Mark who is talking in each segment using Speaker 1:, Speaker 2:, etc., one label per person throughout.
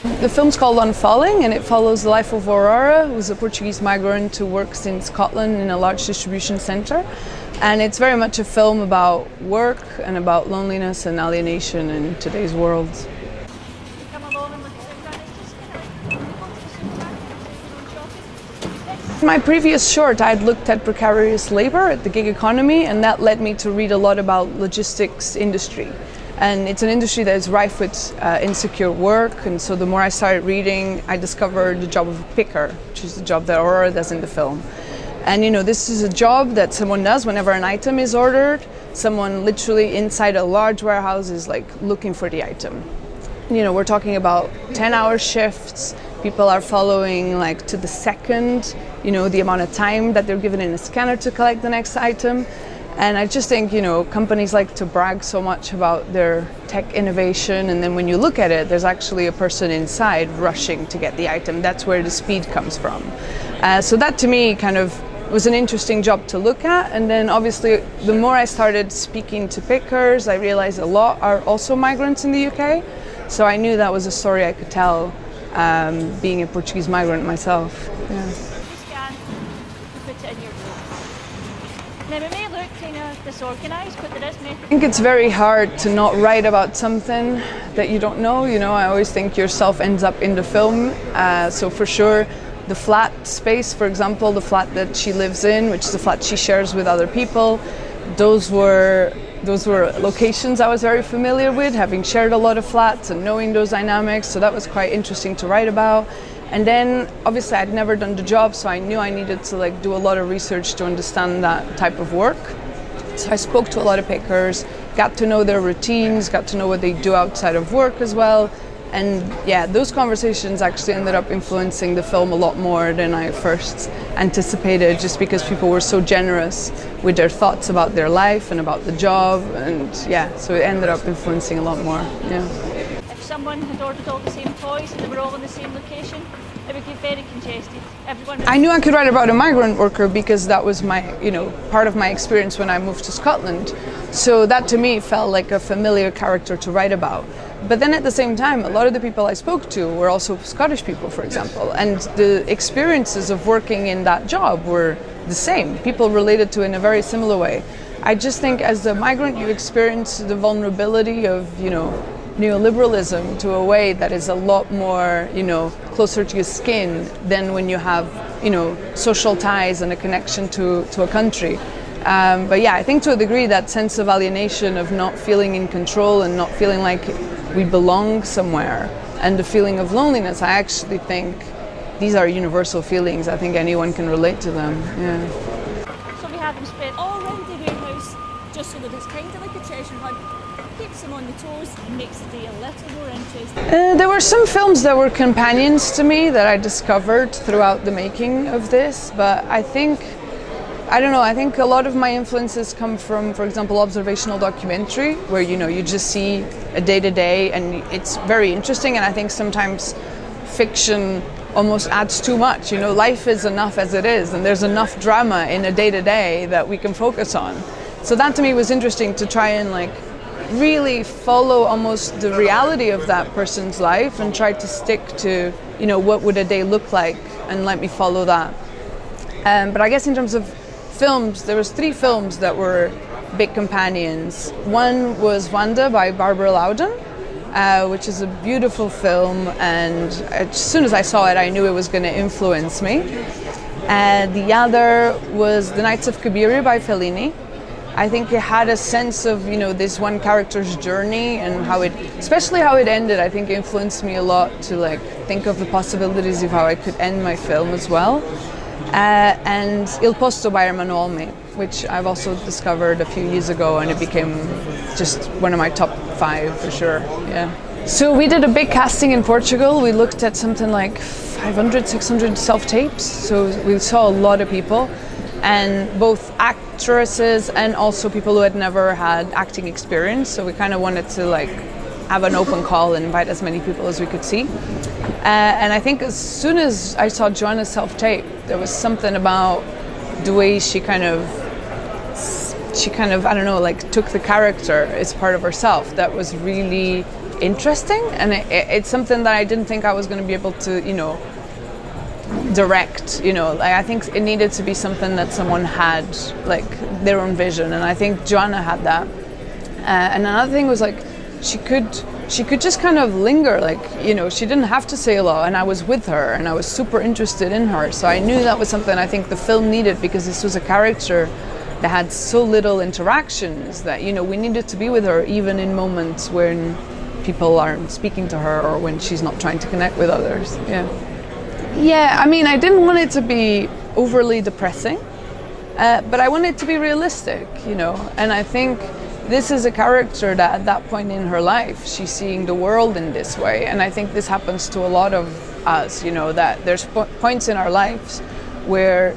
Speaker 1: The film's called Unfalling, and it follows the life of Aurora, who's a Portuguese migrant who works in Scotland in a large distribution centre. And it's very much a film about work and about loneliness and alienation in today's world. In my previous short, I had looked at precarious labor at the gig economy, and that led me to read a lot about logistics industry. And it's an industry that is rife with insecure work, and so the more I started reading, I discovered the job of a picker, which is the job that Aurora does in the film. And this is a job that someone does whenever an item is ordered. Someone literally inside a large warehouse is like looking for the item. We're talking about 10-hour shifts. People are following like to the second, the amount of time that they're given in a scanner to collect the next item. And I just think, companies like to brag so much about their tech innovation, and then when you look at it, there's actually a person inside rushing to get the item. That's where the speed comes from. So that to me kind of was an interesting job to look at. And then obviously the more I started speaking to pickers, I realized a lot are also migrants in the UK. So I knew that was a story I could tell, being a Portuguese migrant myself. Yeah.
Speaker 2: Now it may look kind of disorganised, but there is no...
Speaker 1: I think it's very hard to not write about something that you don't know. I always think yourself ends up in the film. So for sure, the flat space, for example, the flat that she lives in, which is a flat she shares with other people, those were locations I was very familiar with, having shared a lot of flats and knowing those dynamics. So that was quite interesting to write about. And then obviously I'd never done the job, so I knew I needed to do a lot of research to understand that type of work. So I spoke to a lot of pickers, got to know their routines, got to know what they do outside of work as well. And yeah, those conversations actually ended up influencing the film a lot more than I first anticipated, just because people were so generous with their thoughts about their life and about the job. And yeah, so it ended up influencing a lot more. Yeah.
Speaker 2: If someone had ordered all the same toys and they were all in the same location, it would get very congested.
Speaker 1: I knew I could write about a migrant worker because that was my, part of my experience when I moved to Scotland. So that to me felt like a familiar character to write about. But then at the same time, a lot of the people I spoke to were also Scottish people, for example, and the experiences of working in that job were the same. People related to it in a very similar way. I just think as a migrant, you experience the vulnerability of, neoliberalism to a way that is a lot more, closer to your skin than when you have, social ties and a connection to a country. But yeah, I think to a degree that sense of alienation, of not feeling in control and not feeling like we belong somewhere, and the feeling of loneliness, I actually think these are universal feelings. I think anyone can relate to them. Yeah.
Speaker 2: So we have them spread all around the warehouse, just so that it's kind of like a treasure hunt. Keeps them on the toes and makes the day a little more interesting.
Speaker 1: There were some films that were companions to me that I discovered throughout the making of this, but I think a lot of my influences come from, for example, observational documentary, where you just see a day-to-day, and it's very interesting, and I think sometimes fiction almost adds too much. Life is enough as it is, and there's enough drama in a day-to-day that we can focus on. So that to me was interesting, to try and really follow almost the reality of that person's life and try to stick to, what would a day look like, and let me follow that. But I guess in terms of films, there was 3 films that were big companions. One was Wanda by Barbara Loudon, which is a beautiful film, and as soon as I saw it, I knew it was going to influence me. The other was The Nights of Cabiria by Fellini. I think it had a sense of, this one character's journey, and especially how it ended, I think influenced me a lot to think of the possibilities of how I could end my film as well. And Il Posto by Ermanno Olmi, which I've also discovered a few years ago, and it became just one of my top 5 for sure. Yeah. So we did a big casting in Portugal. We looked at something like 500, 600 self-tapes. So we saw a lot of people, and both actresses and also people who had never had acting experience. So we kind of wanted to have an open call and invite as many people as we could see. And I think as soon as I saw Joanna's self-tape, there was something about the way she kind of, I don't know, took the character as part of herself that was really interesting, and it's something that I didn't think I was going to be able to, direct. Like, I think it needed to be something that someone had, like, their own vision, and I think Joanna had that. And another thing was, like, she could just kind of linger, like, she didn't have to say a lot, and I was with her and I was super interested in her, so I knew that was something I think the film needed, because this was a character that had so little interactions that we needed to be with her even in moments when people aren't speaking to her or when she's not trying to connect with others. I mean, I didn't want it to be overly depressing, but I wanted it to be realistic, and I think this is a character that at that point in her life, she's seeing the world in this way. And I think this happens to a lot of us, that there's points in our lives where,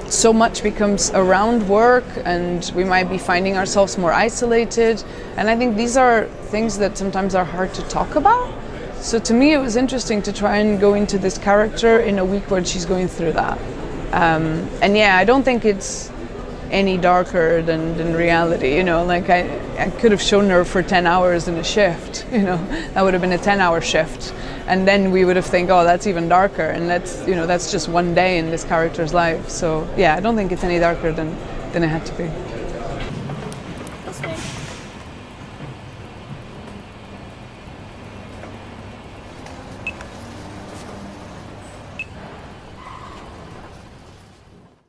Speaker 1: so much becomes around work and we might be finding ourselves more isolated. And I think these are things that sometimes are hard to talk about. So to me, it was interesting to try and go into this character in a week when she's going through that. I don't think it's any darker than reality, like I could have shown her for 10 hours in a shift, that would have been a 10-hour shift, and then we would have think, oh, that's even darker, and that's just one day in this character's life. So I don't think it's any darker than it had to be.